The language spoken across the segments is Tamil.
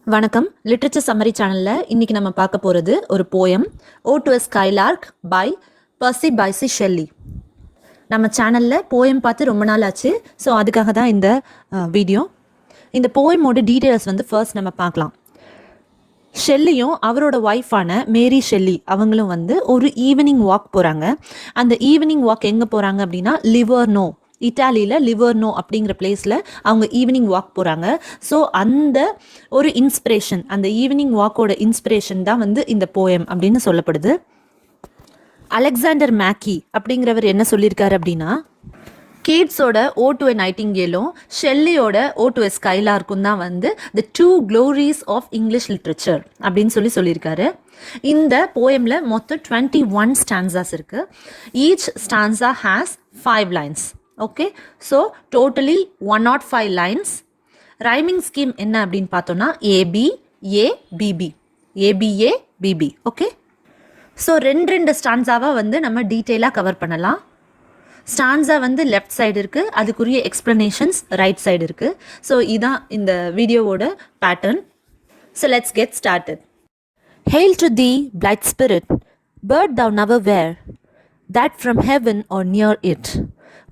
வணக்கம். லிட்ரேச்சர் சம்மரி சேனலில் இன்றைக்கி நம்ம பார்க்க போகிறது ஒரு poem ode to skylark by Percy Bysshe Shelley. நம்ம சேனலில் போயம் பார்த்து ரொம்ப நாள் ஆச்சு. ஸோ அதுக்காக தான் இந்த வீடியோ. இந்த போயமோட டீட்டெயில்ஸ் ஃபர்ஸ்ட் நம்ம பார்க்கலாம். ஷெல்லியும் அவரோட ஒய்ஃபான மேரி ஷெல்லி அவங்களும் ஒரு ஈவினிங் வாக் போகிறாங்க. அந்த ஈவினிங் வாக் எங்கே போகிறாங்க அப்படின்னா லிவர்னோ, இட்டாலியில் லிவர்னோ அப்படிங்கிற பிளேஸில் அவங்க ஈவினிங் வாக் போகிறாங்க. ஸோ அந்த ஒரு இன்ஸ்பிரேஷன், அந்த ஈவினிங் வாக்கோட இன்ஸ்பிரேஷன் தான் இந்த போயம் அப்படின்னு சொல்லப்படுது. அலெக்சாண்டர் மேக்கி அப்படிங்கிறவர் என்ன சொல்லியிருக்காரு அப்படின்னா, கீட்ஸோட ஓ to a நைட்டிங்கேலும் ஷெல்லியோட O to a ஸ்கைலார்க்கும் தான் the two glories of English literature அப்படின்னு சொல்லியிருக்காரு. இந்த போயமில் மொத்தம் 21 ஸ்டான்சாஸ் இருக்குது. Each stanza has 5 lines. Okay, so totally 105 lines. Rhyming scheme என்ன அப்படின்னு பார்த்தோன்னா A B A B B, A B A B B. Okay, so ரெண்டு ஸ்டான்ஸாவாக நம்ம டீட்டெயிலாக கவர் பண்ணலாம். ஸ்டான்ஸா லெஃப்ட் சைடு இருக்குது, அதுக்குரிய எக்ஸ்ப்ளனேஷன்ஸ் ரைட் சைடு இருக்குது. ஸோ இதான் இந்த வீடியோவோட pattern. So let's get started. Hail to thee, blithe spirit, bird thou never were, that from heaven or near it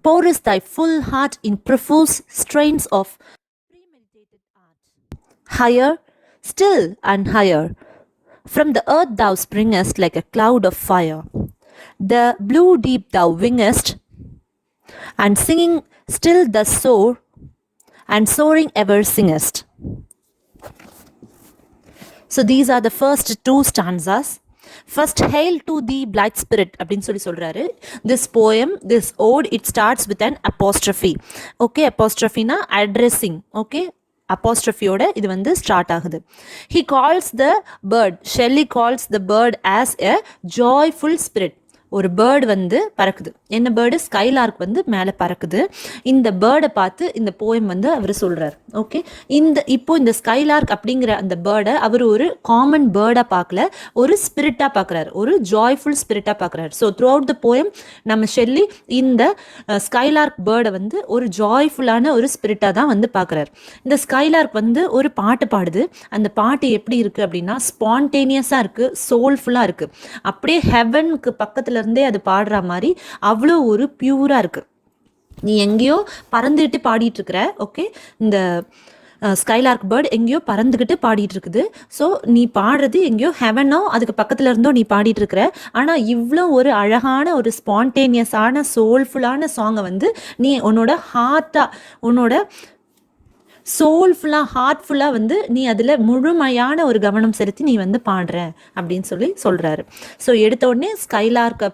pourest thy full heart in profuse strains of premeditated art. Higher, still and higher, from the earth thou springest like a cloud of fire. The blue deep thou wingest, and singing still thus soar, and soaring ever singest. So these are the first two stanzas. First, hail to thee, blithe spirit அப்படின்னு சொல்றாரு. This poem, this ode, it starts with an apostrophe. Okay, apostrophe-na addressing. Okay, apostrophe-ஓட இது ஸ்டார்ட் ஆகுது. He calls the bird, Shelley calls the bird as a joyful spirit. ஒரு பேர்டு பறக்குது. என்ன பேர்டு? ஸ்கைலார்க் மேலே பறக்குது. இந்த பேர்டை பார்த்து இந்த போயம் அவர் சொல்கிறார். ஓகே, இப்போ இந்த ஸ்கைலார்க் அப்படிங்கிற அந்த பேர்டை அவர் ஒரு காமன் பேர்டாக பார்க்கல, ஒரு ஸ்பிரிட்டாக பார்க்குறாரு, ஒரு ஜாய்ஃபுல் ஸ்பிரிட்டாக பார்க்குறாரு. So through out the poem நம்ம ஷெல்லி இந்த ஸ்கைலார்க் பேர்டை ஒரு ஜாய்ஃபுல்லான ஒரு ஸ்பிரிட்டாக தான் பார்க்குறாரு. இந்த ஸ்கைலார்க் ஒரு பாட்டு பாடுது. அந்த பாட்டு எப்படி இருக்குது அப்படின்னா ஸ்பான்டேனியஸாக இருக்குது, சோல்ஃபுல்லாக இருக்குது. அப்படியே ஹெவனுக்கு பக்கத்தில் இருந்தே அது பாடுற மாதிரி அவ்வளோ ஒரு பியூரா இருக்கு. நீ எங்கேயோ பறந்துட்டு பாடிட்டு இருக்கிற. ஓகே, இந்த ஸ்கைலார்க் பேர்டு எங்கேயோ பறந்துக்கிட்டு பாடிட்டு இருக்குது. ஸோ நீ பாடுறது எங்கேயோ ஹெவனோ அதுக்கு பக்கத்தில் இருந்தோ நீ பாடிட்டு இருக்கிற. ஆனால் இவ்வளோ ஒரு அழகான ஒரு ஸ்பான்டேனியஸான சோல்ஃபுல்லான சாங்கை நீ உன்னோட ஹார்ட்டாக, உன்னோட சோல்ஃபுல்லாக, ஹார்ட்ஃபுல்லாக நீ அதில் முழுமையான ஒரு கவனம் செலுத்தி நீ பாடுற அப்படின்னு சொல்கிறாரு. ஸோ எடுத்த உடனே ஸ்கைலார்க்கை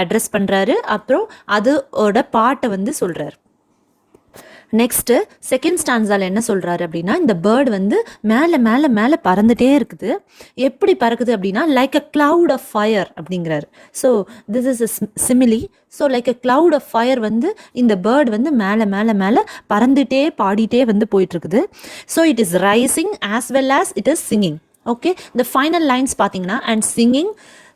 அட்ரஸ் பண்ணுறாரு. அப்புறம் அதோட பாட்டை சொல்கிறார். நெக்ஸ்ட்டு செகண்ட் ஸ்டான்ஸால் என்ன சொல்கிறாரு அப்படின்னா, இந்த பேர்டு மேலே மேலே மேலே பறந்துகிட்டே இருக்குது. எப்படி பறக்குது அப்படின்னா like a cloud of fire அப்படிங்கிறாரு. So this is a simile. So like a cloud of fire இந்த பேர்டு மேலே மேலே மேலே பறந்துகிட்டே பாடிட்டே போயிட்டுருக்குது. So it is rising as well as it is singing. Okay, இந்த ஃபைனல் லைன்ஸ் பார்த்தீங்கன்னா and singing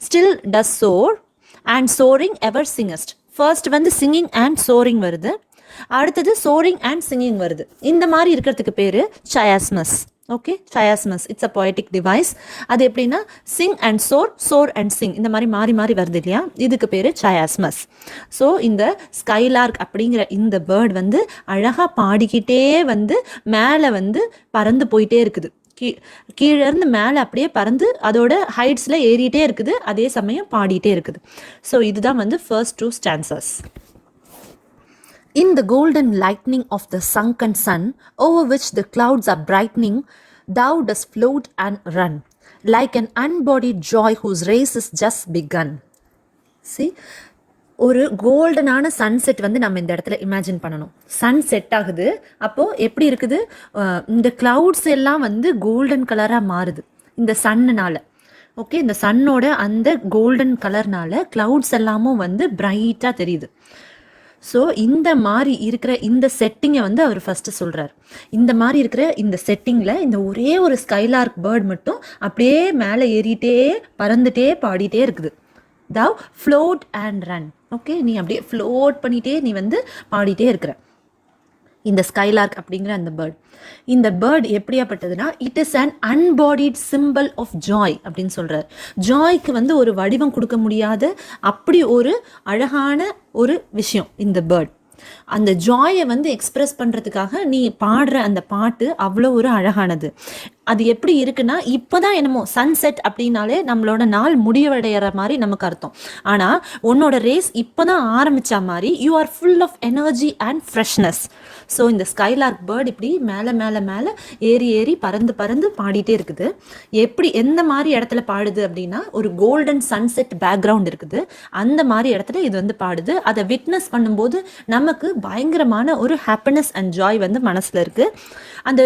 still does soar and soaring ever singest. First singing and soaring வருது, அடுத்தது சோரிங் அண்ட் சிங்கிங் வருது. இந்த மாதிரி இருக்கிறதுக்கு பேர் chiasmus. Okay, chiasmus it's a poetic device. அது எப்படின்னா sing and soar, soar and sing, இந்த மாதிரி மாறி மாறி வருது இல்லையா, இதுக்கு பேர் சயாஸ்மஸ். ஸோ இந்த ஸ்கைலார்க் அப்படிங்கிற இந்த பேர்டு அழகாக பாடிக்கிட்டே மேலே பறந்து போயிட்டே இருக்குது. கீழே இருந்து மேலே அப்படியே பறந்து அதோட ஹைட்ஸில் ஏறிட்டே இருக்குது, அதே சமயம் பாடிட்டே இருக்குது. ஸோ இதுதான் first two stanzas. In the golden lightning of the sunken sun, over which the clouds are brightening, thou dost float and run, like an unbodied joy whose race is just begun. See, ஒரு கோல்டனான சன்செட் நம்ம இந்த இடத்துல இமேஜின் பண்ணணும். சன் செட் ஆகுது, அப்போது எப்படி இருக்குது, இந்த கிளவுட்ஸ் எல்லாம் கோல்டன் கலராக மாறுது இந்த சன்னுனால. ஓகே, இந்த சன்னோட அந்த கோல்டன் கலர்னால கிளவுட்ஸ் எல்லாமும் பிரைட்டாக தெரியுது. ஸோ இந்த மாதிரி இருக்கிற இந்த செட்டிங்கை அவர் ஃபஸ்ட்டு சொல்கிறார். இந்த மாதிரி இருக்கிற இந்த செட்டிங்கில் இந்த ஒரே ஒரு ஸ்கைலார்க் பேர்ட் மட்டும் அப்படியே மேலே ஏறிட்டே பறந்துட்டே பாடிட்டே இருக்குது. thou float and run. Okay, நீ அப்படியே ஃப்ளோட் பண்ணிகிட்டே நீ பாடிட்டே இருக்கிற. இந்த ஸ்கைலார்க் அப்படிங்கிற அந்த பேர்ட். இந்த பேர்ட் எப்படியாப்பட்டதுன்னா, it is an unbodied simple of joy அப்படின்னு சொல்றார். ஜாய்க்கு வந்து ஒரு வடிவம் கொடுக்க முடியாத அப்படி ஒரு அழகான ஒரு விஷயம் இந்த பேர்ட். அந்த ஜாயை வந்து எக்ஸ்பிரஸ் பண்ணுறதுக்காக நீ பாடுற அந்த பாட்டு அவ்வளோ ஒரு அழகானது. அது எப்படி இருக்குன்னா, இப்போதான் என்னமோ சன்செட் அப்படின்னாலே நம்மளோட நாள் முடிவடைகிற மாதிரி நமக்கு அர்த்தம். ஆனால் உன்னோட ரேஸ் இப்போ தான் ஆரம்பித்த மாதிரி you are full of energy and freshness. So இந்த ஸ்கைலார்க் பேர்ட் இப்படி மேலே மேலே மேலே ஏறி ஏறி பறந்து பறந்து பாடிட்டே இருக்குது. எப்படி எந்த மாதிரி இடத்துல பாடுது அப்படின்னா, ஒரு கோல்டன் சன்செட் பேக்ரவுண்ட் இருக்குது, அந்த மாதிரி இடத்துல இது வந்து பாடுது. அதை விட்னஸ் பண்ணும்போது நமக்கு பயங்கரமான ஒரு ஹாப்பினஸ் அண்ட் ஜாய் வந்து மனசில் இருக்குது. அந்த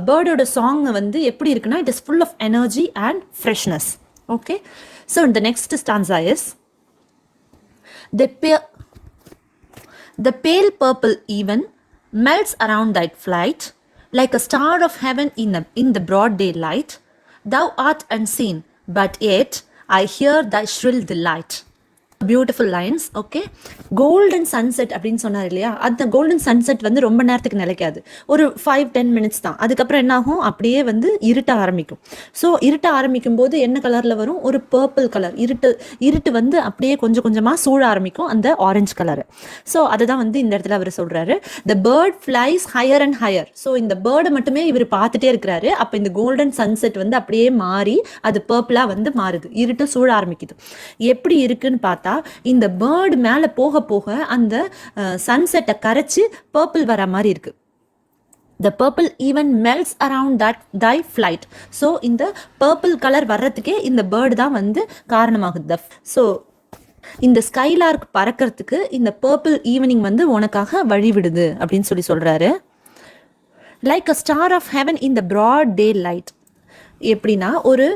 பேர்டோட சாங் வந்து எப்படி இருக்குன்னா, it is full of energy and freshness. Okay, so இந்த next stanza is the pale purple even melts around thy flight like a star of heaven in the broad daylight. Thou art unseen, but yet I hear thy shrill delight. Beautiful lines. Okay, golden sunset அப்படின்னு சொன்னார் இல்லையா, அந்த கோல்டன் சன்செட் வந்து ரொம்ப நேரத்துக்கு நிலைக்காது, ஒரு 5-10 மினிட்ஸ் தான். அதுக்கப்புறம் என்ன ஆகும், அப்படியே வந்து இருட்ட ஆரம்பிக்கும். ஸோ இருட்ட ஆரம்பிக்கும் போது என்ன கலரில் வரும், ஒரு பர்பிள் கலர். இருட்டு வந்து அப்படியே கொஞ்சம் கொஞ்சமாக சூழ ஆரம்பிக்கும், அந்த ஆரஞ்சு கலரு. ஸோ அதுதான் வந்து இந்த இடத்துல அவர் சொல்கிறாரு, the bird flies higher and higher. So இந்த பேர்டை மட்டுமே இவர் பார்த்துட்டே இருக்கிறாரு. அப்போ இந்த கோல்டன் சன்செட் வந்து அப்படியே மாறி அது பர்பிளாக வந்து மாறுது, இருட்டு சூழ ஆரம்பிக்குது. எப்படி இருக்குன்னு பார்த்தா, இந்த பேர்டு மேலே போக போக அந்த சன்செட்டை கரைச்சி பர்பிள் வர மாதிரி இருக்கு. The purple even melts around that thy flight. So இந்த பர்பிள் கலர் வர்றதுக்கே இந்த பேர்டு தான் வந்து காரணமாகுது. ஸோ இந்த ஸ்கைலார்க் பறக்கிறதுக்கு இந்த பர்பிள் ஈவினிங் வந்து உனக்காக வழிவிடுது அப்படின்னு சொல்றாரு. Like a star of heaven in the broad daylight. எப்படின்னா, ஒரு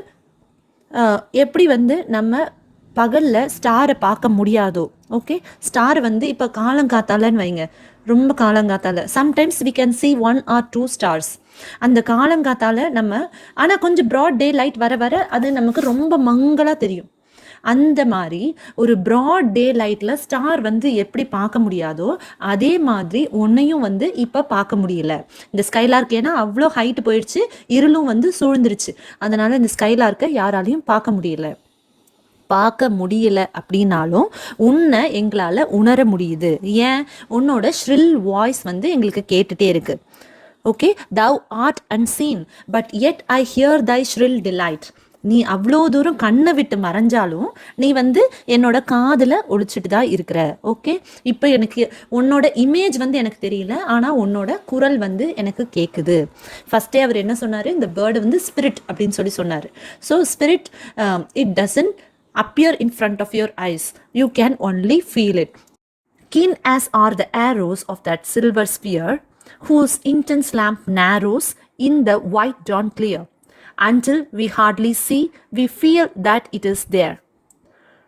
எப்படி வந்து நம்ம பகலில் ஸ்டாரை பார்க்க முடியாதோ, ஓகே, ஸ்டார் வந்து இப்போ காலங்காத்தாலன்னு வைங்க, ரொம்ப காலங்காத்தால sometimes we can see 1 or 2 stars. அந்த காலங்காத்தால நம்ம, ஆனால் கொஞ்சம் ப்ராட் டே லைட் வர வர அது நமக்கு ரொம்ப மங்கலாக தெரியும். அந்த மாதிரி ஒரு ப்ராட் டே லைட்டில் ஸ்டார் வந்து எப்படி பார்க்க முடியாதோ அதே மாதிரி உன்னையும் வந்து இப்போ பார்க்க முடியல இந்த ஸ்கைலார்க். ஏன்னா அவ்வளோ ஹைட்டு போயிடுச்சு, இருளும் வந்து சூழ்ந்துருச்சு. அதனால் இந்த ஸ்கைலார்க்கை யாராலையும் பார்க்க முடியல அப்படின்னாலும் உன்னை எங்களால் உணர முடியுது. ஏன், உன்னோட ஷ்ரில் வாய்ஸ் வந்து எங்களுக்கு கேட்டுட்டே இருக்கு. Okay, thou art unseen but yet I hear thy shrill delight. நீ அவ்வளோ தூரம் கண்ணை விட்டு மறைஞ்சாலும் நீ வந்து என்னோட காதில் ஒழிச்சிட்டு தான் இருக்கிற. ஓகே, இப்போ எனக்கு உன்னோட இமேஜ் வந்து எனக்கு தெரியல, ஆனால் உன்னோட குரல் வந்து எனக்கு கேட்குது. ஃபஸ்ட்டே அவர் என்ன சொன்னார், இந்த பேர்டு வந்து ஸ்பிரிட் அப்படின்னு சொன்னார். So spirit, it doesn't appear in front of your eyes, you can only feel it. Keen as are the arrows of that silver sphere, whose intense lamp narrows in the white dawn clear. Until we hardly see, we feel that it is there.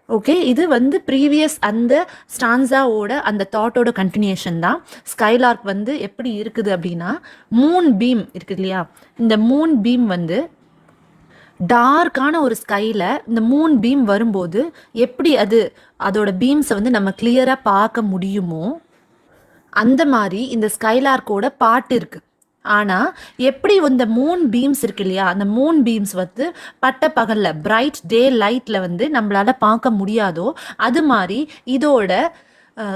Okay, இது வந்து ப்ரீவியஸ் அந்த ஸ்டான்ஸாவோட அந்த தாட்டோட கண்டினியூஷன் தான். ஸ்கைலார்க் வந்து எப்படி இருக்குது அப்படின்னா, மூன் பீம் இருக்குது இல்லையா, இந்த மூன் பீம் வந்து டார்க்கான ஒரு ஸ்கையில் இந்த மூன் பீம் வரும்போது எப்படி அதோட பீம்ஸை வந்து நம்ம கிளியராக பார்க்க முடியுமோ அந்த மாதிரி இந்த ஸ்கைலார்க்கோட பாட்டு இருக்குது. ஆனால் எப்படி இந்த மூன் பீம்ஸ் இருக்கு இல்லையா, அந்த மூன் பீம்ஸ் வந்து பட்ட பகலில் பிரைட் டே லைட்டில் வந்து நம்மளால் பார்க்க முடியாதோ அது மாதிரி இதோட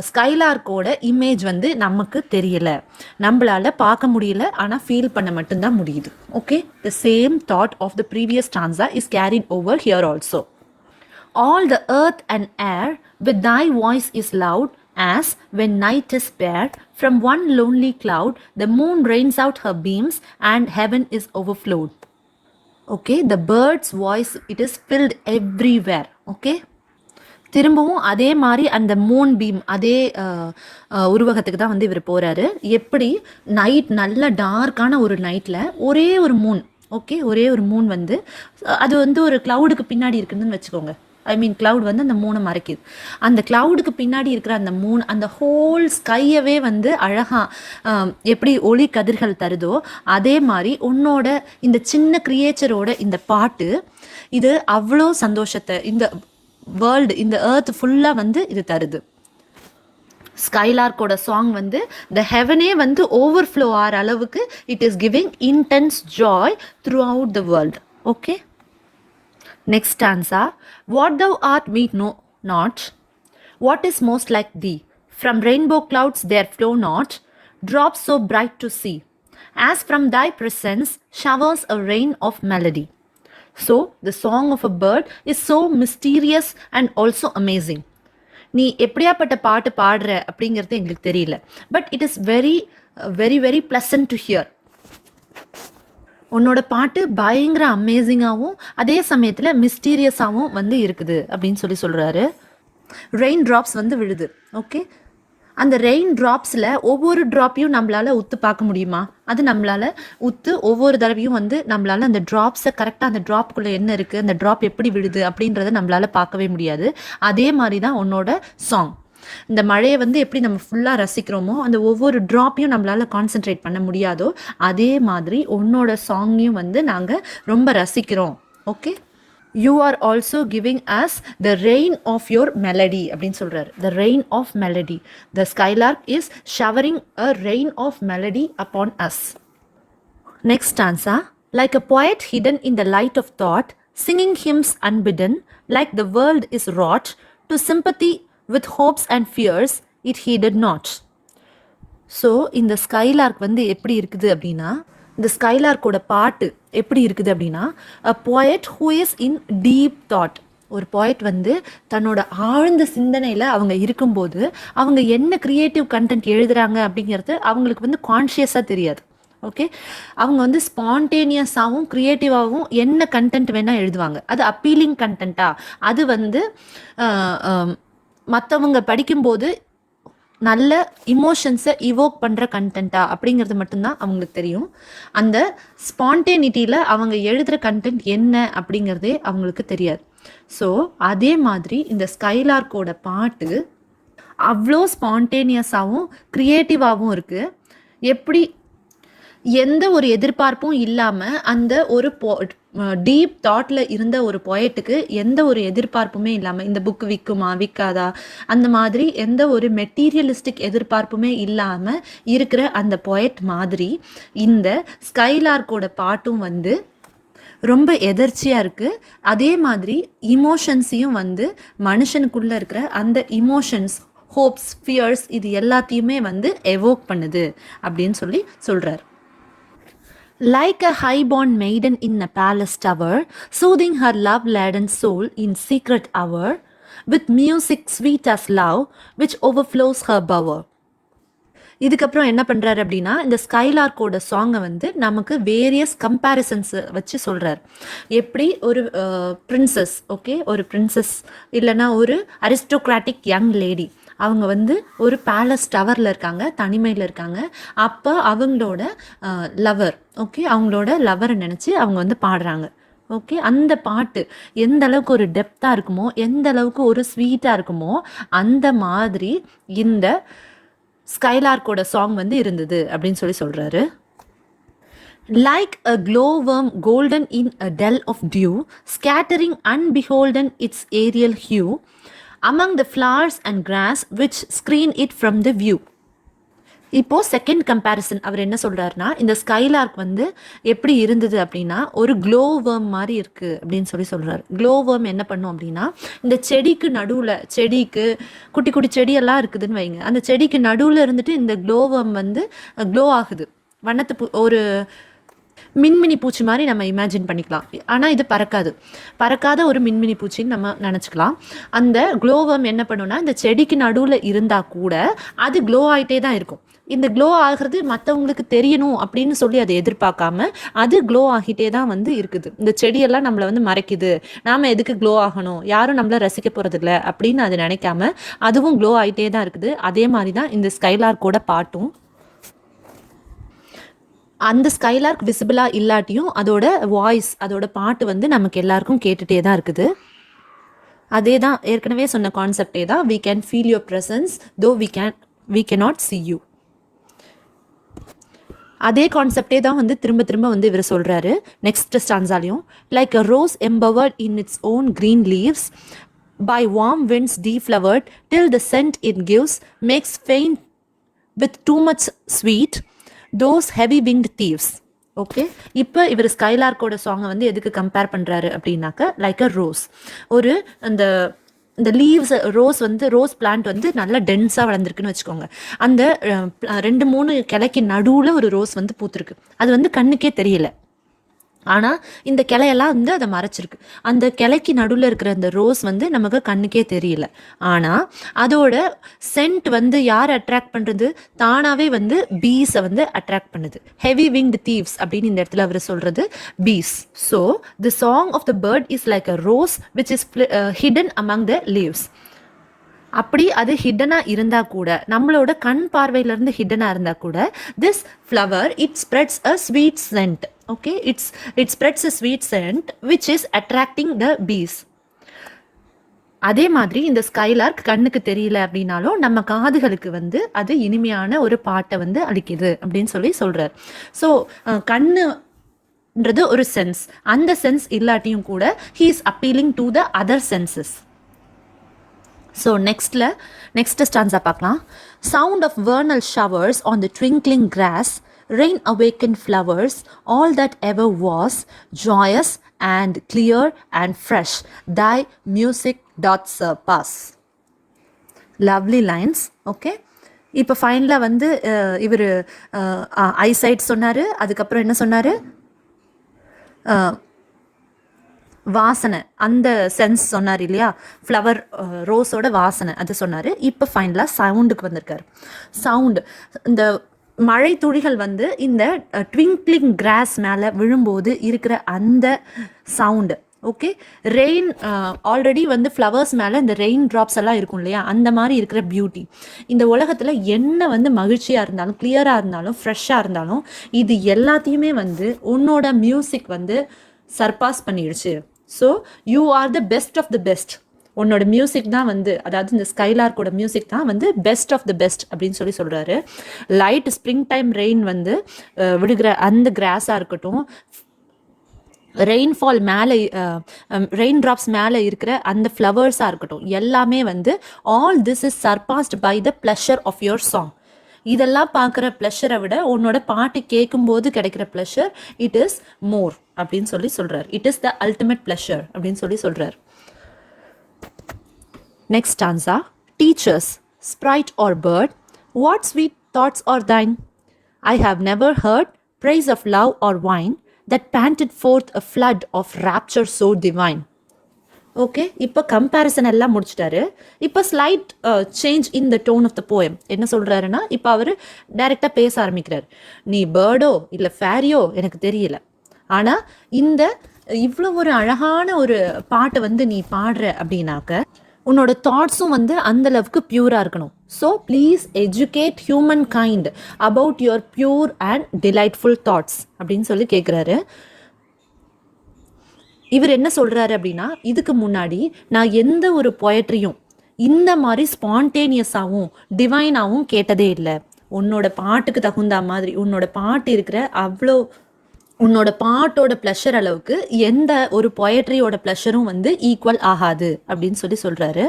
ஸ்கைலார்க்கோட இமேஜ் வந்து நமக்கு தெரியல, நம்மளால பார்க்க முடியல, ஆனால் ஃபீல் பண்ண மட்டும்தான் முடியுது. Okay, the same thought of the previous stanza is carried over here also. All the earth and air with thy voice is loud, as when night is bare from one lonely cloud the moon rains out her beams and heaven is overflowed. Okay, the bird's voice, it is filled everywhere. Okay, திரும்பவும் அதே மாதிரி அந்த மூன் பீம் அதே உருவகத்துக்கு தான் வந்து இவர் போகிறாரு. எப்படி நைட் நல்ல டார்க்கான ஒரு நைட்டில் ஒரே ஒரு மூன், ஓகே, ஒரே ஒரு மூன் வந்து அது வந்து ஒரு க்ளவுடுக்கு பின்னாடி இருக்குதுன்னு வச்சுக்கோங்க. க்ளவுட் வந்து அந்த மூனை மறைக்குது. அந்த க்ளவுடுக்கு பின்னாடி இருக்கிற அந்த மூன் அந்த ஹோல் ஸ்கையவே வந்து அழகாக எப்படி ஒளி கதிர்கள் தருதோ அதே மாதிரி உன்னோட இந்த சின்ன கிரியேச்சரோட இந்த பாட்டு இது அவ்வளோ சந்தோஷத்தை இந்த வேர்ல்டு, இந்த எர்த் ஃபுல்லாக வந்து இது தருது. ஸ்கைலார்க்கோட சாங் வந்து த ஹெவனே வந்து ஓவர்ஃப்ளோ ஆகிற அளவுக்கு it is giving intense Joy through out the world. Okay, next stanza. What thou art we know not, what is most like thee? From rainbow clouds there flow not drops so bright to see, as from thy presence showers a rain of melody. So the song of a bird is so mysterious and also amazing. நீ எப்படியாப்பட்ட பாட்டு பாடுற அப்படிங்கிறது எங்களுக்கு தெரியல, but it is very very very pleasant to hear. உன்னோட பாட்டு பயங்கர அமேசிங்காகவும் அதே சமயத்தில் மிஸ்டீரியஸாகவும் வந்து இருக்குது அப்படின்னு சொல்கிறாரு. ரெயின் ட்ராப்ஸ் வந்து விழுது. ஓகே, அந்த ரெயின் ட்ராப்ஸில் ஒவ்வொரு ட்ராப்பையும் நம்மளால் உத்து பார்க்க முடியுமா? அது நம்மளால் உத்து ஒவ்வொரு தடவையும் வந்து நம்மளால் அந்த ட்ராப்ஸை கரெக்டாக அந்த ட்ராப்புக்குள்ளே என்ன இருக்குது, அந்த ட்ராப் எப்படி விழுது அப்படின்றத நம்மளால் பார்க்கவே முடியாது. அதே மாதிரி தான் உன்னோட சாங். இந்த மழையை வந்து எப்படி நம்ம ஃபுல்லாக ரசிக்கிறோமோ, அந்த ஒவ்வொரு ட்ராப்பையும் நம்மளால் கான்சென்ட்ரேட் பண்ண முடியாதோ, அதே மாதிரி உன்னோட சாங்கையும் வந்து நாங்கள் ரொம்ப ரசிக்கிறோம். Okay, you are also giving us the rain of your melody அப்படின்னு சொல்கிறார். The rain of melody, the skylark is showering a rain of melody upon us. Next stanza. Like a poet hidden in the light of thought, singing hymns unbidden, like the world is wrought to sympathy with hopes and fears it heeded not. So இந்த ஸ்கைலார்க் வந்து எப்படி இருக்குது அப்படின்னா, இந்த ஸ்கைலார்க்கோட பாட்டு எப்படி இருக்குது அப்படின்னா, அ poet who is in deep thought. ஒரு போயட் வந்து தன்னோட ஆழ்ந்த சிந்தனையில் அவங்க இருக்கும்போது அவங்க என்ன க்ரியேட்டிவ் கண்டென்ட் எழுதுகிறாங்க அப்படிங்கிறது அவங்களுக்கு வந்து கான்ஷியஸாக தெரியாது. ஓகே, அவங்க வந்து ஸ்பான்டேனியஸாகவும் க்ரியேட்டிவாகவும் என்ன கண்டென்ட் வேணால் எழுதுவாங்க. அது அப்பீலிங் கண்டென்ட்டா, அது வந்து மற்றவங்க படிக்கும்போது நல்ல இமோஷன்ஸை இவோக் பண்ணுற கண்டென்ட்டா அப்படிங்கிறது மட்டும்தான் அவங்களுக்கு தெரியும். அந்த ஸ்பான்டேனிட்டியில் அவங்க எழுதுகிற கண்டென்ட் என்ன அப்படிங்கிறதே அவங்களுக்கு தெரியாது. ஸோ அதே மாதிரி இந்த ஸ்கைலார்க்கோட பாட்டு அவ்வளோ ஸ்பான்டேனியஸாகவும் க்ரியேட்டிவாகவும் இருக்குது. எப்படி எந்த ஒரு எதிர்பார்ப்பும் இல்லாமல் அந்த ஒரு டீப் தாட்டில் இருந்த ஒரு பொயட்டுக்கு எந்த ஒரு எதிர்பார்ப்புமே இல்லாமல், இந்த புக்கு விற்குமா விற்காதா அந்த மாதிரி எந்த ஒரு மெட்டீரியலிஸ்டிக் எதிர்பார்ப்புமே இல்லாமல் இருக்கிற அந்த பொயட் மாதிரி இந்த ஸ்கைலார்க்கோட பாட்டும் வந்து ரொம்ப எதர்ச்சியாக இருக்குது. அதே மாதிரி இமோஷன்ஸையும் வந்து மனுஷனுக்குள்ளே இருக்கிற அந்த இமோஷன்ஸ், ஹோப்ஸ், ஃபியர்ஸ் இது எல்லாத்தையுமே வந்து எவோக் பண்ணுது அப்படின்னு சொல்கிறார். Like a high-born maiden in a palace tower, soothing her love-laden soul in secret hour, with music sweet as love, which overflows her bower. இதுக்கப்புறம் என்ன பண்ணுறாரு அப்படின்னா, இந்த ஸ்கைலார்க்கோட சாங்கை வந்து நமக்கு வேரியஸ் கம்பேரிசன்ஸ் வச்சு சொல்கிறார். எப்படி ஒரு பிரின்சஸ், ஓகே, ஒரு பிரின்சஸ் இல்லைன்னா ஒரு அரிஸ்டோக்ராட்டிக் யங் லேடி, அவங்க வந்து ஒரு பேலஸ் டவரில் இருக்காங்க, தனிமையில் இருக்காங்க. அப்போ அவங்களோட லவர், ஓகே, அவங்களோட லவரை நினச்சி அவங்க வந்து பாடுறாங்க. ஓகே, அந்த பாட்டு எந்த அளவுக்கு ஒரு டெப்த்தாக இருக்குமோ, எந்த அளவுக்கு ஒரு ஸ்வீட்டாக இருக்குமோ, அந்த மாதிரி இந்த ஸ்கைலார்க்கோட சாங் வந்து இருந்தது அப்படின்னு சொல்கிறாரு. Like a glowworm golden in a dell of dew, scattering unbeholden its aerial hue among the flowers and grass which screen it from the view. இப்போது செகண்ட் கம்பேரிசன் அவர் என்ன சொல்கிறாருன்னா, இந்த ஸ்கைலார்க் வந்து எப்படி இருந்தது அப்படின்னா ஒரு க்ளோவர்ம் மாதிரி இருக்குது அப்படின்னு சொல்கிறாரு. க்ளோவர்ம் என்ன பண்ணும் அப்படின்னா, இந்த செடிக்கு நடுவில், செடிக்கு குட்டி குட்டி செடியெல்லாம் இருக்குதுன்னு வைங்க, அந்த செடிக்கு நடுவில் இருந்துட்டு இந்த க்ளோவர்ம் வந்து க்ளோ ஆகுது. ஒரு மின்மினி பூச்சி மாதிரி நம்ம இமேஜின் பண்ணிக்கலாம். ஆனால் இது பறக்காத ஒரு மின்மினி பூச்சின்னு நம்ம நினச்சிக்கலாம். அந்த க்ளோவர்ம் என்ன பண்ணுன்னா, இந்த செடிக்கு நடுவில் இருந்தால் கூட அது க்ளோ ஆகிட்டே தான் இருக்கும். இந்த க்ளோ ஆகிறது மற்றவங்களுக்கு தெரியணும் அப்படின்னு சொல்லி அதை எதிர்பார்க்காம அது க்ளோ ஆகிட்டே தான் வந்து இருக்குது. இந்த செடியெல்லாம் நம்மளை வந்து மறைக்குது, நாம் எதுக்கு க்ளோ ஆகணும், யாரும் நம்மளை ரசிக்க போகிறதில்ல அப்படின்னு அது நினைக்காம அதுவும் க்ளோ ஆகிட்டே தான் இருக்குது. அதே மாதிரி தான் இந்த ஸ்கைலார்க்கோட பாட்டும். அந்த ஸ்கைலார்க் விசிபிளாக இல்லாட்டியும் அதோட வாய்ஸ், அதோட பாட்டு வந்து நமக்கு எல்லாருக்கும் கேட்டுகிட்டே தான் இருக்குது. அதே தான் ஏற்கனவே சொன்ன கான்செப்டே தான். we can feel your presence though we cannot see you. அதே கான்செப்டே தான் வந்து திரும்ப திரும்ப வந்து இவர் சொல்கிறாரு நெக்ஸ்ட் ஸ்டான்ஸாலையும். Like a rose embowered in its own green leaves, by warm winds deflowered, till the scent it gives makes faint with too much sweet those heavy winged thieves. Okay, இப்போ இவர் ஸ்கைலார்க்கோட சாங்கை வந்து எதுக்கு கம்பேர் பண்ணுறாரு அப்படின்னாக்க, லைக் அ ரோஸ். ஒரு அந்த இந்த லீவ்ஸ் ரோஸ் வந்து ரோஸ் பிளான்ட் வந்து நல்லா டென்ஸாக வளர்ந்துருக்குன்னு வச்சுக்கோங்க. அந்த 2-3 கிளைக்கு நடுவில் ஒரு ரோஸ் வந்து பூத்துருக்கு. அது வந்து கண்ணுக்கே தெரியல, ஆனால் இந்த கிளையெல்லாம் வந்து அதை மறைச்சிருக்கு. அந்த கிளைக்கு நடுவில் இருக்கிற அந்த ரோஸ் வந்து நமக்கு கண்ணுக்கே தெரியல. ஆனால் அதோட சென்ட் வந்து யார் அட்ராக்ட் பண்ணுறது? தானாகவே வந்து பீஸை வந்து அட்ராக்ட் பண்ணுது. ஹெவி விங்டு தீவ்ஸ் அப்படின்னு இந்த இடத்துல அவர் சொல்கிறது bees. So the song of the bird is like a rose which is hidden among the leaves. அப்படி அது ஹிடனாக இருந்தால் கூட, நம்மளோட கண் பார்வையிலேருந்து ஹிடனாக இருந்தால் கூட, this flower it spreads a sweet scent. Okay, it spreads a sweet scent which is attracting the bees. அதே மாதிரி இந்த ஸ்கைலார்க் கண்ணுக்கு தெரியல அப்படின்னாலும் நம்ம காதுகளுக்கு வந்து அது இனிமையான ஒரு பாட்டை வந்து அளிக்குது அப்படின்னு சொல்கிறார். ஸோ கண்ணுன்றது ஒரு சென்ஸ், அந்த சென்ஸ் இல்லாட்டியும் கூட he is appealing to the other senses. So next stanza பார்க்கலாம். Sound of vernal showers on the twinkling grass, rain awakened flowers, all that ever was, joyous and clear and fresh, thy music doth surpass. Lovely lines. Okay, இப்போ ஃபைனலாக வந்து இவர் ஐசைட் சொன்னார். அதுக்கப்புறம் என்ன சொன்னார்? வாசனை, அந்த சென்ஸ் சொன்னார் இல்லையா, ஃப்ளவர் ரோஸோட வாசனை அது சொன்னார். இப்போ ஃபைனலாக சவுண்டுக்கு வந்திருக்காரு. சவுண்டு, இந்த மழை துளிகள் வந்து இந்த ட்விங்க்லிங் கிராஸ் மேலே விழும்போது இருக்கிற அந்த சவுண்டு. ஓகே, ரெயின் ஆல்ரெடி வந்து ஃப்ளவர்ஸ் மேலே இந்த ரெயின் ட்ராப்ஸ் எல்லாம் இருக்கும் இல்லையா, அந்த மாதிரி இருக்கிற பியூட்டி. இந்த உலகத்தில் என்ன வந்து மகிழ்ச்சியாக இருந்தாலும், கிளியராக இருந்தாலும், ஃப்ரெஷ்ஷாக இருந்தாலும், இது எல்லாத்தையுமே வந்து உன்னோட மியூசிக் வந்து சர்பாஸ் பண்ணிடுச்சு. So you are the best of the best. உன்னோட மியூசிக் தான் வந்து, அதாவது இந்த ஸ்கைலார்க்கோட மியூசிக் தான் வந்து பெஸ்ட் ஆஃப் த பெஸ்ட் அப்படின்னு சொல்கிறாரு. லைட் ஸ்ப்ரிங் டைம் ரெயின் வந்து விடுகிற அந்த கிராஸாக இருக்கட்டும், ரெயின்ஃபால் மேலே ரெயின் ட்ராப்ஸ் மேலே இருக்கிற அந்த ஃப்ளவர்ஸாக இருக்கட்டும், எல்லாமே வந்து all this is surpassed by the pleasure of your song. இதெல்லாம் பார்க்குற ப்ளஷரை விட உன்னோட பாட்டு கேட்கும்போது கிடைக்கிற ப்ளஷர் இட் இஸ் மோர் அப்படின்னு சொல்கிறார். It is the ultimate pleasure அப்படின்னு சொல்கிறார். Next stanza. Teach us, sprite or bird, what sweet thoughts are thine? I have never heard praise of love or wine that panted forth a flood of rapture so divine. Okay, இப்போ கம்பேரிசன் எல்லாம் முடிச்சிட்டாரு. இப்போ slight change in the tone of the poem. என்ன சொல்கிறாருன்னா, இப்போ அவர் டைரெக்டாக பேச ஆரம்பிக்கிறார். நீ பேர்டோ இல்லை ஃபேரியோ எனக்கு தெரியல, ஆனால் இந்த இவ்வளோ ஒரு அழகான ஒரு பாட்டை வந்து நீ பாடுற அப்படின்னாக்க உன்னோட தாட்ஸும் வந்து அந்த அளவுக்கு பியூராக இருக்கணும். So please educate human kind about your pure and delightful thoughts அப்படின்னு கேட்குறாரு. இவர் என்ன சொல்கிறாரு அப்படின்னா, இதுக்கு முன்னாடி நான் எந்த ஒரு பொயட்ரியும் இந்த மாதிரி ஸ்பான்டேனியஸாகவும் டிவைனாகவும் கேட்டதே இல்லை. உன்னோட பாட்டுக்கு தகுந்த மாதிரி உன்னோட பாட்டு இருக்கிற அவ்வளோ உன்னோட பாட்டோட ப்ளஷர் அளவுக்கு எந்த ஒரு பொயட்ரியோட ப்ளஷரும் வந்து ஈக்குவல் ஆகாது அப்படின்னு சொல்கிறாரு.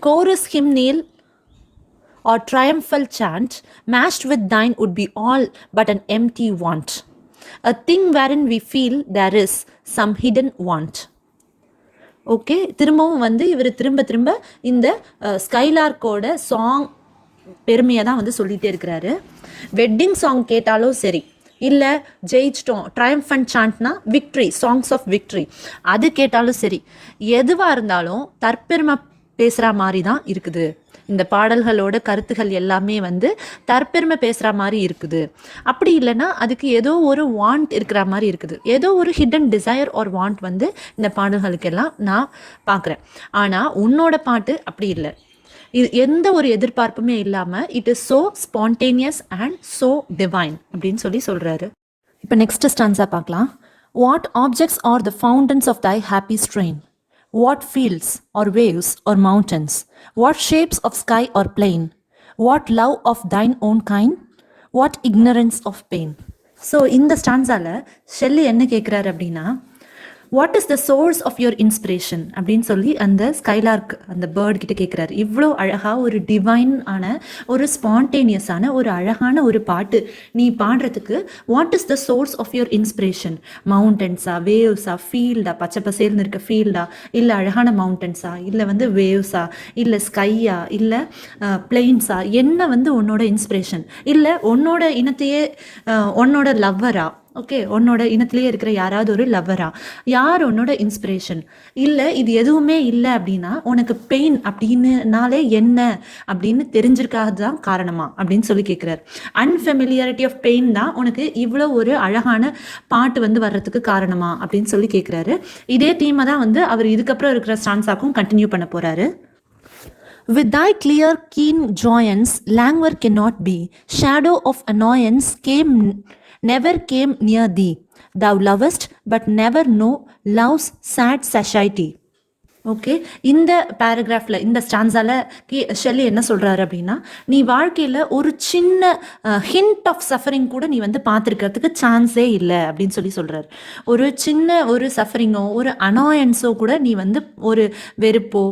Chorus hymeneal or triumphal chant matched with thine would be all but an empty want, a thing wherein we feel there is some hidden want. Okay, திரும்பவும் வந்து இவர் திரும்ப இந்த ஸ்கைலார்க்கோட சாங் பெருமையை தான் வந்து சொல்லிகிட்டே இருக்கிறாரு. வெட்டிங் சாங் கேட்டாலும் சரி, இல்லை ஜெயிச்சிட்டோம் ட்ரையம்ஃபன்ட் சாண்ட்னா விக்ட்ரி, சாங்ஸ் ஆஃப் விக்ட்ரி, அது கேட்டாலும் சரி, எதுவாக இருந்தாலும் தற்பெருமை பேசுகிற மாதிரி தான் இருக்குது. இந்த பாடல்களோட கருத்துகள் எல்லாமே வந்து தற்பெருமை பேசுகிற மாதிரி இருக்குது. அப்படி இல்லைன்னா அதுக்கு ஏதோ ஒரு வாண்ட் இருக்கிற மாதிரி இருக்குது. ஏதோ ஒரு ஹிடன் டிசையர் ஆர் வாண்ட் வந்து இந்த பாடல்களுக்கெல்லாம் நான் பார்க்குறேன். ஆனால் உன்னோட பாட்டு அப்படி இல்லை. இது எந்த ஒரு எதிர்பார்ப்புமே இல்லாமல் it is so spontaneous and so divine அப்படின்னு சொல்கிறாரு. இப்போ நெக்ஸ்ட் ஸ்டான்ஸாக பார்க்கலாம். What objects are the fountains of thy happy strain? What fields or waves or mountains? What shapes of sky or plain? What love of thine own kind? What ignorance of pain? So இந்த ஸ்டான்ஸால் ஷெல்லி என்ன கேட்குறாரு அப்படின்னா, what is the source of your inspiration அப்படின்னு சொல்லி அந்த ஸ்கைலார்க் அந்த பேர்ட் கிட்ட கேட்குறாரு. இவ்வளோ அழகாக ஒரு டிவைன் ஆன ஒரு ஸ்பான்டேனியஸான ஒரு அழகான ஒரு பாட்டு நீ பாடுறதுக்கு what is the source of your inspiration? மவுண்டன்ஸா, வேவ்ஸா, ஃபீல்டா, பச்சை பசேல்னு இருக்க ஃபீல்டா, இல்லை அழகான மவுண்டன்ஸா, இல்லை வந்து வேவ்ஸா, இல்லை ஸ்கையா, இல்லை பிளெயின்ஸா, என்ன வந்து உன்னோட இன்ஸ்பிரேஷன்? இல்லை உன்னோட இனத்தையே உன்னோட லவ்வரா, ஓகே, உன்னோட இனத்திலேயே இருக்கிற யாராவது ஒரு லவ்வரா, யார் உன்னோட இன்ஸ்பிரேஷன்? இல்லை இது எதுவுமே இல்லை அப்படின்னா உனக்கு பெயின் அப்படின்னுனாலே என்ன அப்படின்னு தெரிஞ்சிருக்காது தான் காரணமா அப்படின்னு சொல்லி கேட்குறாரு. அன்ஃபெமிலியாரிட்டி ஆஃப் பெயின் தான் உனக்கு இவ்வளோ ஒரு அழகான பாட்டு வந்து வர்றதுக்கு காரணமா அப்படின்னு சொல்லி கேட்குறாரு. இதே தீமை தான் வந்து அவர் இதுக்கப்புறம் இருக்கிற ஸ்டான்ஸாக்கும் கண்டினியூ பண்ண போறாரு. With thy clear, keen joyance, languor cannot be. Shadow of annoyance never came near thee. Thou lovest, but never know love's sad satiety. Okay, இந்த பேராகிராஃபில் இந்த ஸ்டான்ஸால ஷெல்லி என்ன சொல்கிறாரு அப்படின்னா, நீ வாழ்க்கையில் ஒரு சின்ன ஹிண்ட் ஆஃப் சஃபரிங் கூட நீ வந்து பார்த்துருக்கிறதுக்கு சான்ஸே இல்லை அப்படின்னு சொல்லி சொல்கிறார். ஒரு சின்ன ஒரு சஃபரிங்கோ ஒரு அனாயன்ஸோ கூட நீ வந்து ஒரு வெறுப்போ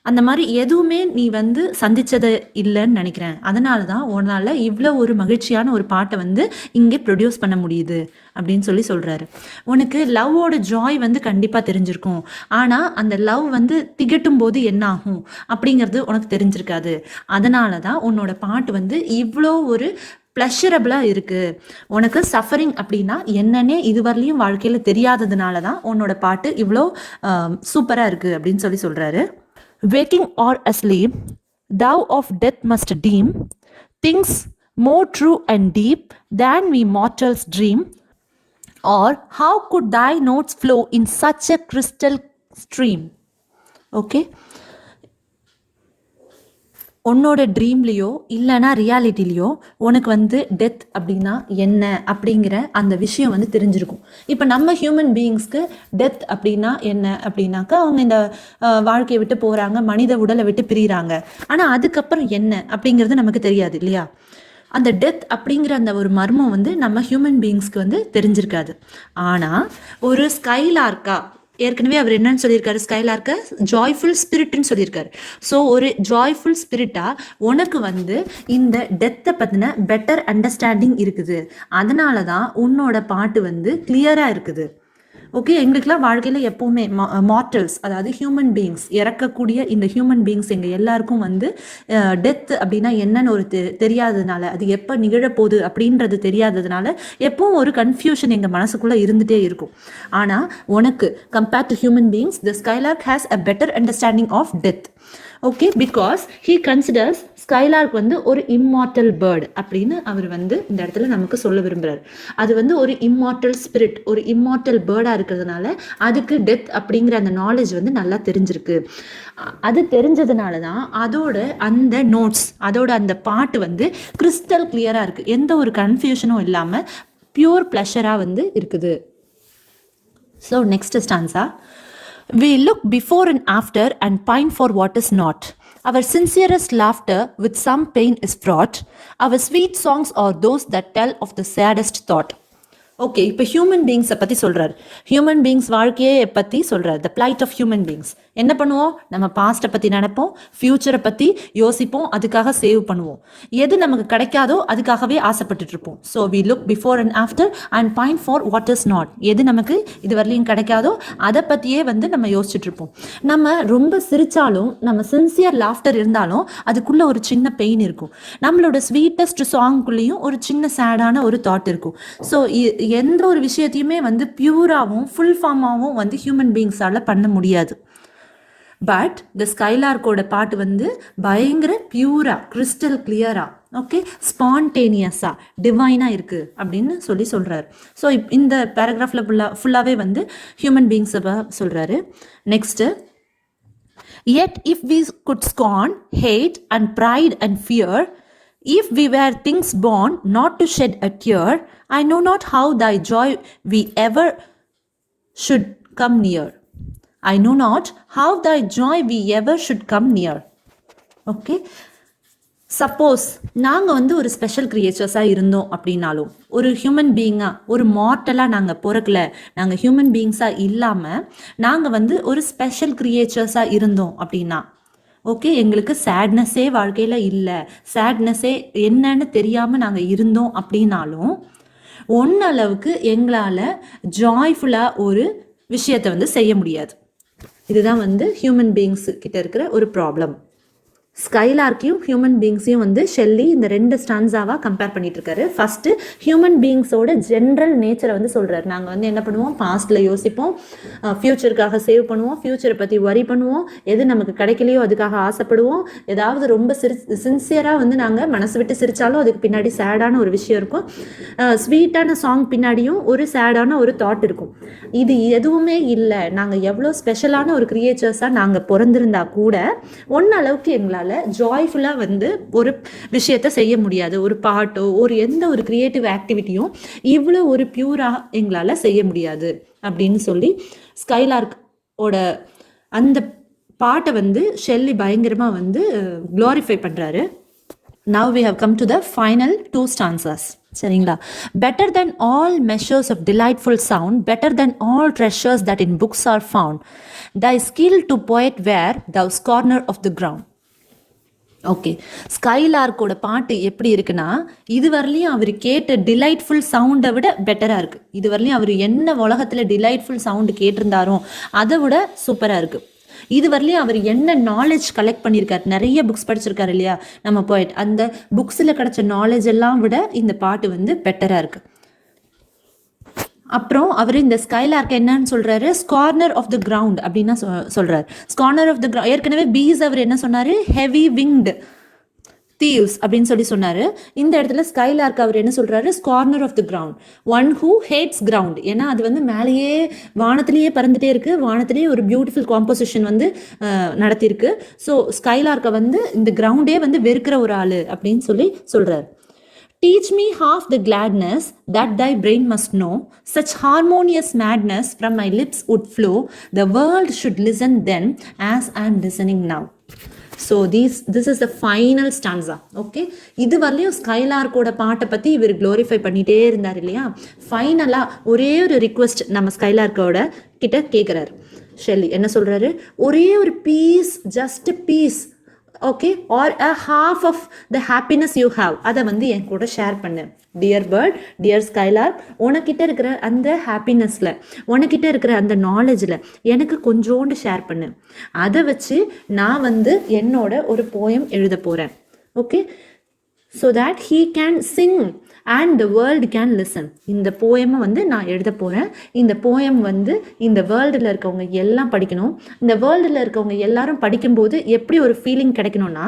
அந்த மாதிரி எதுவுமே நீ வந்து சந்திச்சது இல்லைன்னு நினைக்கிறேன். அதனால தான் உன்னால் இவ்வளோ ஒரு மகிழ்ச்சியான ஒரு பாட்டை வந்து இங்கே ப்ரொடியூஸ் பண்ண முடியுது அப்படின்னு சொல்லி சொல்கிறாரு. உனக்கு லவ்வோட ஜாய் வந்து கண்டிப்பாக தெரிஞ்சிருக்கும், ஆனால் அந்த லவ் வந்து திகட்டும் போது என்ன ஆகும் அப்படிங்கிறது உனக்கு தெரிஞ்சிருக்காது. அதனால தான் உன்னோட பாட்டு வந்து இவ்வளோ ஒரு ப்ளஷரபிளாக இருக்குது. உனக்கு சஃபரிங் அப்படின்னா என்னன்னே இதுவரையிலையும் வாழ்க்கையில் தெரியாததுனால தான் உன்னோட பாட்டு இவ்வளோ சூப்பராக இருக்குது அப்படின்னு சொல்லி சொல்கிறாரு. Waking or asleep, thou of death must deem things more true and deep than we mortals dream. Or how could thy notes flow in such a crystal stream? Okay. உன்னோட ட்ரீம்லேயோ இல்லைனா ரியாலிட்டிலேயோ உனக்கு வந்து டெத் அப்படின்னா என்ன அப்படிங்கிற அந்த விஷயம் வந்து தெரிஞ்சிருக்கும். இப்போ நம்ம ஹியூமன் பீயிங்ஸ்க்கு டெத் அப்படின்னா என்ன அப்படின்னாக்கா, அவங்க இந்த வாழ்க்கையை விட்டு போகிறாங்க, மனித உடலை விட்டு பிரிகிறாங்க. ஆனால் அதுக்கப்புறம் என்ன அப்படிங்கிறது நமக்கு தெரியாது இல்லையா? அந்த டெத் அப்படிங்கிற அந்த ஒரு மர்மம் வந்து நம்ம ஹியூமன் பீயிங்ஸ்க்கு வந்து தெரிஞ்சிருக்காது. ஆனால் ஒரு ஸ்கைலார்க்கா, ஏற்கனவே அவர் என்னன்னு சொல்லியிருக்காரு, ஸ்கைலார்க்க ஜாய்ஃபுல் ஸ்பிரிட்னு சொல்லியிருக்காரு. ஸோ ஒரு ஜாய்ஃபுல் ஸ்பிரிட்டாக உனக்கு வந்து இந்த டெத்தை பற்றின பெட்டர் அண்டர்ஸ்டாண்டிங் இருக்குது. அதனால தான் உன்னோட பாட்டு வந்து கிளியராக இருக்குது. ஓகே, எங்களுக்கெல்லாம் வாழ்க்கையில் எப்போவுமே மார்டல்ஸ், அதாவது ஹியூமன் பீயிங்ஸ், இறக்கக்கூடிய இந்த ஹியூமன் பீயிங்ஸ் எங்கள் எல்லாருக்கும் வந்து டெத் அப்படின்னா என்னன்னு ஒரு தெரியாததுனால, அது எப்போ நிகழப்போகுது அப்படின்றது தெரியாததுனால எப்பவும் ஒரு கன்ஃபியூஷன் எங்கள் மனசுக்குள்ளே இருந்துகிட்டே இருக்கும். ஆனால் உனக்கு compared to human beings, the skylark has a better understanding of death. Okay, because he considers skylark வந்து ஒரு இம்மார்டல் பேர்டு அப்படின்னு அவர் வந்து இந்த இடத்துல நமக்கு சொல்ல விரும்புகிறார். அது வந்து ஒரு இம்மார்டல் ஸ்பிரிட், ஒரு இம்மார்டல் பேர்டாக இருக்கிறதுனால அதுக்கு டெத் அப்படிங்கிற அந்த நாலேஜ் வந்து நல்லா தெரிஞ்சிருக்கு. அது தெரிஞ்சதுனால தான் அதோட அந்த நோட்ஸ், அதோட அந்த பாட்டு வந்து கிறிஸ்டல் கிளியராக இருக்குது, எந்த ஒரு கன்ஃபியூஷனும் இல்லாமல் பியூர் ப்ளஷராக வந்து இருக்குது. So next stanza, we look before and after and pine for what is not. Our sincerest laughter with some pain is fraught. Our sweet songs are those that tell of the saddest thought. Okay, இப்போ ஹியூமன் பீயிங்ஸை பற்றி சொல்கிறார். ஹியூமன் பீயிங்ஸ் வாழ்க்கையை பற்றி சொல்கிறார். த பிளைட் ஆஃப் ஹியூமன் பீயிங்ஸ். என்ன பண்ணுவோம்? நம்ம பாஸ்ட்டை பற்றி நினைப்போம், ஃப்யூச்சரை பற்றி யோசிப்போம், அதுக்காக சேவ் பண்ணுவோம். எது நமக்கு கிடைக்காதோ அதுக்காகவே ஆசைப்பட்டுட்டு இருப்போம். So we look before and after and pine for what is not. எது நமக்கு இது வரலையும் கிடைக்காதோ அதை பற்றியே வந்து நம்ம யோசிச்சுட்டு இருப்போம். நம்ம ரொம்ப சிரித்தாலும், நம்ம சின்சியர் லாஃப்டர் இருந்தாலும் அதுக்குள்ளே ஒரு சின்ன பெயின் இருக்கும். நம்மளோட ஸ்வீட்டஸ்ட் சாங்குள்ளேயும் ஒரு சின்ன சேடான ஒரு தாட் இருக்கும். ஸோ எந்த ஒரு விஷயத்தையுமே வந்து பியூராகவும் ஃபுல் ஃபார்மாகவும் வந்து ஹியூமன் பீயிங்ஸால் பண்ண முடியாது. பட் த ஸ்கைலார்க்கோட பாட்டு வந்து பயங்கர பியூரா, கிறிஸ்டல் கிளியரா, ஓகே, ஸ்பான்டேனியஸாக, டிவைனாக இருக்குது அப்படின்னு சொல்கிறார். ஸோ இந்த பேராகிராஃபில் ஃபுல்லாகவே வந்து ஹியூமன் பீயிங்ஸை சொல்கிறாரு. Next, yet if we could scorn, hate and pride and fear, if we were things born not to shed a tear, I know not how thy joy we ever should come near. I know not how thy joy we ever should come near. Okay. Suppose நாங்கள் வந்து ஒரு ஸ்பெஷல் கிரியேச்சர்ஸாக இருந்தோம் அப்படின்னாலும், ஒரு ஹியூமன் பீயிங்காக, ஒரு மார்ட்டலாக நாங்கள் பிறக்கல, நாங்கள் ஹியூமன் பீயிங்ஸாக இல்லாமல் நாங்கள் வந்து ஒரு ஸ்பெஷல் கிரியேச்சர்ஸாக இருந்தோம் அப்படின்னா, ஓகே, எங்களுக்கு சேட்னஸே வாழ்க்கையில் இல்லை, சேட்னஸே என்னன்னு தெரியாமல் நாங்கள் இருந்தோம் அப்படின்னாலும், ஒன்னளவுக்கு எங்களால் ஜாய்ஃபுல்லாக ஒரு விஷயத்தை வந்து செய்ய முடியாது. இதுதான் வந்து ஹியூமன் பீயிங்ஸ் கிட்ட இருக்கிற ஒரு ப்ராப்ளம். ஸ்கைலார்க்கையும் ஹியூமன் பீயிங்ஸையும் வந்து ஷெல்லி இந்த 2 ஸ்டான்ஸாவாக கம்பேர் பண்ணிட்டு இருக்காரு. ஃபர்ஸ்ட் ஹியூமன் பீயிங்ஸோட ஜென்ரல் நேச்சரை வந்து சொல்றாரு. நாங்கள் வந்து என்ன பண்ணுவோம், பாஸ்ட்ல யோசிப்போம், ஃபியூச்சருக்காக சேவ் பண்ணுவோம், ஃபியூச்சரை பற்றி வரி பண்ணுவோம், எது நமக்கு கிடைக்கலையோ அதுக்காக ஆசைப்படுவோம், ஏதாவது ரொம்ப சின்சியராக வந்து நாங்கள் மனசு விட்டு சிரிச்சாலும் அதுக்கு பின்னாடி சேடான ஒரு விஷயம் இருக்கும், ஸ்வீட்டான சாங் பின்னாடியும் ஒரு சேடான ஒரு தாட் இருக்கும். இது எதுவுமே இல்லை. நாங்கள் எவ்வளோ ஸ்பெஷலான ஒரு கிரியேச்சர்ஸாக நாங்கள் பிறந்திருந்தா கூட ஒன்னளவுக்கு எங்களால் ஜாய்ஃபுல்லாக வந்து ஒரு விஷயத்த செய்ய முடியாது. ஒரு பாட்டோ ஒரு எந்த ஒரு கிரியேட்டிவ் ஆக்டிவிட்டியும் இவ்வளோ ஒரு பியூராக எங்களால் செய்ய முடியாது அப்படின்னு சொல்லி ஸ்கைலார்க் ஓட அந்த பாட்டை வந்து ஷெல்லி பயங்கரமாக வந்து க்ளோரிஃபை பண்ணுறாரு. Now we have come to the final 2 stanzas. சரிங்களா? Better than all measures of delightful sound, better than all treasures that in books are found, thy skill to poet were, thou scorner of the ground. Okay, ஸ்கைலார்க்கோட பாட்டு எப்படி இருக்குன்னா, இதுவரையிலையும் அவர் கேட்ட டிலைட்ஃபுல் சவுண்டை விட பெட்டராக இருக்குது. இதுவரையிலையும் அவர் என்ன உலகத்தில் டிலைட்ஃபுல் சவுண்டு கேட்டிருந்தாரோ அதை விட சூப்பராக இருக்குது. இதுவரையிலையும் அவர் என்ன நாலேஜ் கலெக்ட் பண்ணியிருக்காரு, நிறைய புக்ஸ் படிச்சிருக்காரு இல்லையா நம்ம போய்ட், அந்த புக்ஸில் கிடைச்ச நாலேஜ் எல்லாம் விட இந்த பாட்டு வந்து பெட்டராக இருக்குது. அப்புறம் அவர் இந்த ஸ்கைலார்க் என்னன்னு சொல்றாரு, ஸ்கார்னர் ஆஃப் த கிரவுண்ட் அப்படின்னா சொல்றாரு. ஸ்கார்னர் ஆஃப் த கிரவுண்ட், ஏற்கனவே பீஸ் அவர் என்ன சொன்னாரு, ஹெவி விங்டு தீவ்ஸ் அப்படின்னு சொல்லி சொன்னாரு. இந்த இடத்துல ஸ்கைலார்க் அவர் என்ன சொல்றாரு, scorner of the ground, one who hates ground. ஏன்னா அது வந்து மேலேயே வானத்திலேயே பறந்துட்டே இருக்கு, வானத்திலேயே ஒரு பியூட்டிஃபுல் காம்போசிஷன் வந்து நடத்தியிருக்கு. ஸோ ஸ்கைலார்க்கை வந்து இந்த கிரவுண்டே வந்து வெறுக்கிற ஒரு ஆளு அப்படின்னு சொல்லி சொல்றாரு. Teach me half the gladness that thy brain must know, such harmonious madness from my lips would flow, the world should listen then as I am listening now. So this is the final stanza. Okay, இது வரலையும் ஸ்கைலார்க்கோட பாட்டை பற்றி இவர் க்ளோரிஃபை பண்ணிகிட்டே இருந்தார் இல்லையா. ஃபைனலாக ஒரே ஒரு ரிக்வெஸ்ட் நம்ம ஸ்கைலார்க்கோட கிட்ட கேட்குறாரு ஷெல்லி. என்ன சொல்கிறாரு, ஒரே ஒரு piece, just piece, okay, or a half of the happiness you have, அதை வந்து என் கூட ஷேர் பண்ணு. டியர் பேர்ட், டியர் ஸ்கைலார்க், உனக்கிட்ட இருக்கிற அந்த ஹாப்பினஸில், உனக்கிட்ட இருக்கிற அந்த நாலேஜில் எனக்கு கொஞ்சோண்டு ஷேர் பண்ணு. அதை வச்சு நான் வந்து என்னோட ஒரு போயம் எழுத போகிறேன். Okay, so that he can Singh and the world can listen. இந்த போயமை வந்து நான் எழுத போகிறேன். இந்த போயம் வந்து இந்த வேர்ல்டில் இருக்கவங்க எல்லாம் படிக்கணும். இந்த வேர்ல்டில் இருக்கவங்க எல்லாரும் படிக்கும்போது எப்படி ஒரு ஃபீலிங் கிடைக்கணும்னா,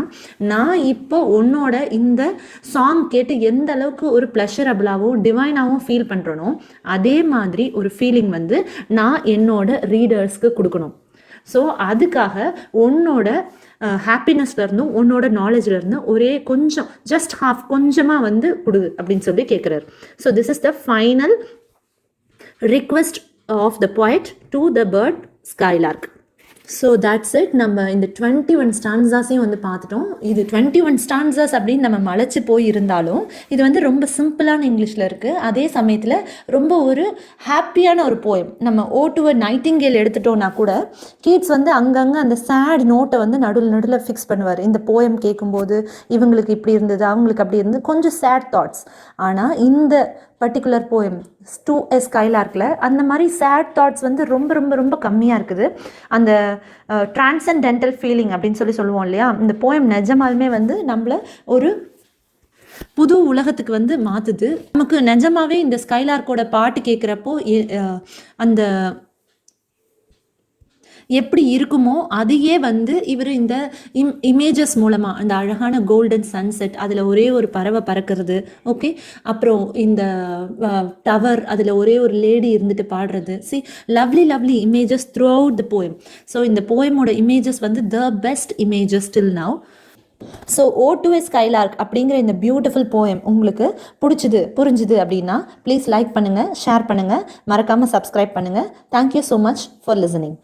நான் இப்போ உன்னோட இந்த சாங் கேட்டு எந்த அளவுக்கு ஒரு ப்ளஷரபிளாகவும் டிவைனாகவும் ஃபீல் பண்ணுறனோ அதே மாதிரி ஒரு ஃபீலிங் வந்து நான் என்னோட ரீடர்ஸ்க்கு கொடுக்கணும். ஸோ அதுக்காக உன்னோட ஹாப்பினஸ்லேருந்தும் உன்னோட நாலேஜ்லேருந்தும் ஒரே கொஞ்சம், ஜஸ்ட் ஹாஃப், கொஞ்சமாக வந்து கொடு அப்படின்னு சொல்லி கேட்குறாரு. So this is the final request of the poet to the bird skylark. So that's it. நம்ம இந்த 21 ஸ்டான்ஸாஸையும் வந்து பார்த்துட்டோம். இது 21 ஸ்டான்ஸாஸ் அப்படின்னு நம்ம மலைச்சு போய் இருந்தாலும் இது வந்து ரொம்ப சிம்பிளான இங்கிலீஷில் இருக்குது. அதே சமயத்தில் ரொம்ப ஒரு ஹாப்பியான ஒரு போயம். நம்ம ஓ டு அ நைட்டிங்கேல் எடுத்துட்டோன்னா கூட கிட்ஸ் வந்து அங்கங்கே அந்த சேட் நோட்டை வந்து நடுவில் ஃபிக்ஸ் பண்ணுவார். இந்த போயம் கேட்கும்போது இவங்களுக்கு இப்படி இருந்தது, அவங்களுக்கு அப்படி இருந்தது, கொஞ்சம் சேட் தாட்ஸ். ஆனால் இந்த பர்டிகுலர் போயம் டு எ ஸ்கைலார்க்கில் அந்த மாதிரி சேட் தாட்ஸ் வந்து ரொம்ப ரொம்ப ரொம்ப கம்மியாக இருக்குது. அந்த டிரான்சென்டென்டல் ஃபீலிங் அப்படின்னு சொல்லி சொல்லுவோம் இல்லையா, இந்த போயம் நிஜமாலுமே வந்து நம்மளை ஒரு புது உலகத்துக்கு வந்து மாற்றுது. நமக்கு நிஜமாவே இந்த ஸ்கைலார்க்கோட பாட்டு கேட்குறப்போ அந்த எப்படி இருக்குமோ அதையே வந்து இவர் இந்த இமேஜஸ் மூலமாக, அந்த அழகான கோல்டன் சன்செட், அதில் ஒரே ஒரு பறவை பறக்கிறது, ஓகே, அப்புறம் இந்த டவர், அதில் ஒரே ஒரு லேடி இருந்துட்டு பாடுறது, lovely lovely images throughout the poem. So இந்த போயமோட இமேஜஸ் வந்து the best images till now. So ode to a skylark அப்படிங்கிற இந்த பியூட்டிஃபுல் போயம் உங்களுக்கு புரிஞ்சுது அப்படின்னா ப்ளீஸ் லைக் பண்ணுங்கள், ஷேர் பண்ணுங்கள், மறக்காமல் சப்ஸ்கிரைப் பண்ணுங்கள். Thank you so much for listening.